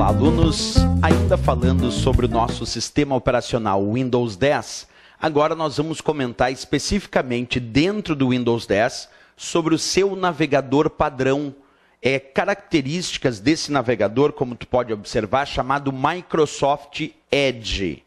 Olá, alunos! Ainda falando sobre o nosso sistema operacional Windows 10, agora nós vamos comentar especificamente dentro do Windows 10 sobre o seu navegador padrão, características desse navegador, como tu pode observar, chamado Microsoft Edge.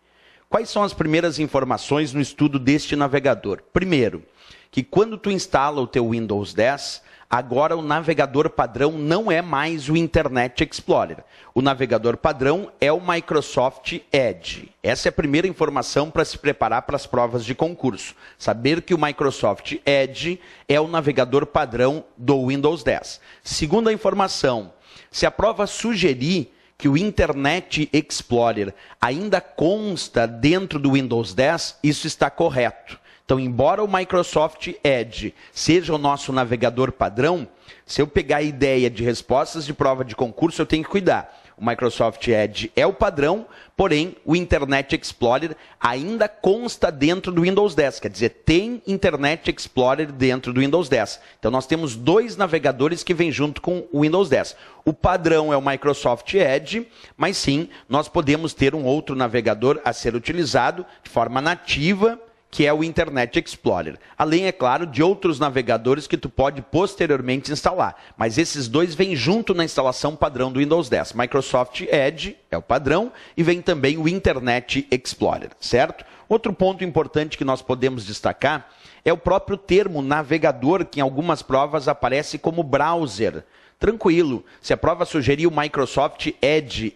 Quais são as primeiras informações no estudo deste navegador? Primeiro, que quando tu instala o teu Windows 10, agora o navegador padrão não é mais o Internet Explorer. O navegador padrão é o Microsoft Edge. Essa é a primeira informação para se preparar para as provas de concurso. Saber que o Microsoft Edge é o navegador padrão do Windows 10. Segunda informação, se a prova sugerir que o Internet Explorer ainda consta dentro do Windows 10, isso está correto. Então, embora o Microsoft Edge seja o nosso navegador padrão, se eu pegar a ideia de respostas de prova de concurso, eu tenho que cuidar. O Microsoft Edge é o padrão, porém, o Internet Explorer ainda consta dentro do Windows 10. Quer dizer, tem Internet Explorer dentro do Windows 10. Então, nós temos dois navegadores que vêm junto com o Windows 10. O padrão é o Microsoft Edge, mas sim, nós podemos ter um outro navegador a ser utilizado de forma nativa, que é o Internet Explorer. Além, é claro, de outros navegadores que tu pode posteriormente instalar. Mas esses dois vêm junto na instalação padrão do Windows 10. Microsoft Edge é o padrão e vem também o Internet Explorer, certo? Outro ponto importante que nós podemos destacar é o próprio termo navegador, que em algumas provas aparece como browser. Tranquilo, se a prova sugerir o Microsoft Edge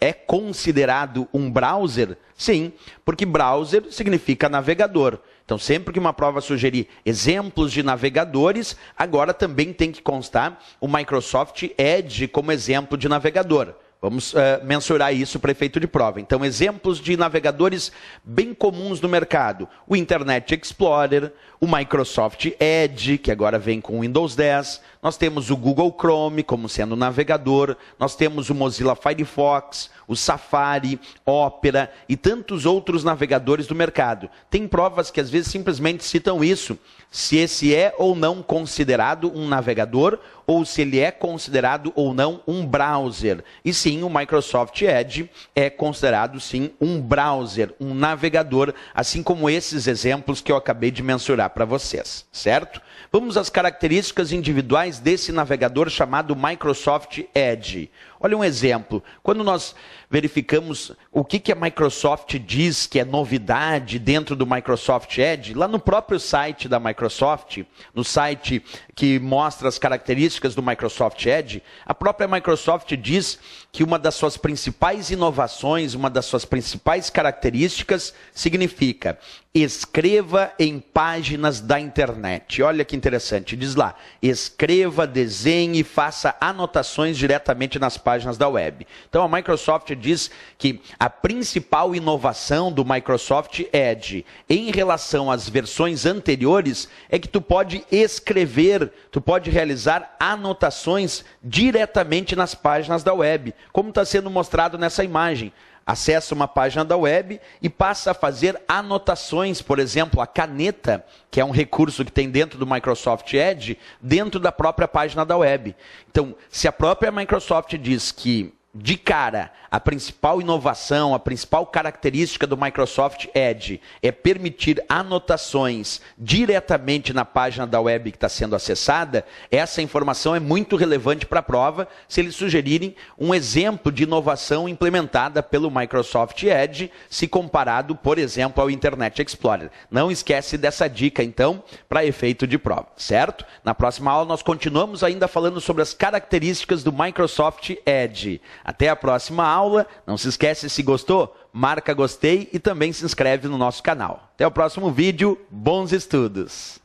é considerado um browser? Sim, porque browser significa navegador. Então, sempre que uma prova sugerir exemplos de navegadores, agora também tem que constar o Microsoft Edge como exemplo de navegador. Vamos mensurar isso para efeito de prova. Então, exemplos de navegadores bem comuns no mercado. O Internet Explorer, o Microsoft Edge, que agora vem com o Windows 10. Nós temos o Google Chrome como sendo navegador. Nós temos o Mozilla Firefox, o Safari, Opera e tantos outros navegadores do mercado. Tem provas que às vezes simplesmente citam isso. Se esse é ou não considerado um navegador ou se ele é considerado ou não um browser. E sim, o Microsoft Edge é considerado sim um browser, um navegador, assim como esses exemplos que eu acabei de mensurar para vocês, certo? Vamos às características individuais desse navegador chamado Microsoft Edge. Olha um exemplo. Quando nós verificamos o que a Microsoft diz que é novidade dentro do Microsoft Edge, lá no próprio site da Microsoft, no site que mostra as características do Microsoft Edge, a própria Microsoft diz que uma das suas principais inovações, uma das suas principais características significa escreva em páginas da internet. Olha que interessante, diz lá, escreva, desenhe, faça anotações diretamente nas páginas da web. Então a Microsoft diz que a principal inovação do Microsoft Edge em relação às versões anteriores é que tu pode escrever, tu pode realizar anotações diretamente nas páginas da web, como está sendo mostrado nessa imagem. Acessa uma página da web e passa a fazer anotações, por exemplo, a caneta, que é um recurso que tem dentro do Microsoft Edge, dentro da própria página da web. Então, se a própria Microsoft diz que, de cara, a principal inovação, a principal característica do Microsoft Edge é permitir anotações diretamente na página da web que está sendo acessada, essa informação é muito relevante para a prova se eles sugerirem um exemplo de inovação implementada pelo Microsoft Edge, se comparado, por exemplo, ao Internet Explorer. Não esquece dessa dica, então, para efeito de prova, certo? Na próxima aula nós continuamos ainda falando sobre as características do Microsoft Edge. Até a próxima aula. Não se esquece, se gostou, marca gostei e também se inscreve no nosso canal. Até o próximo vídeo. Bons estudos!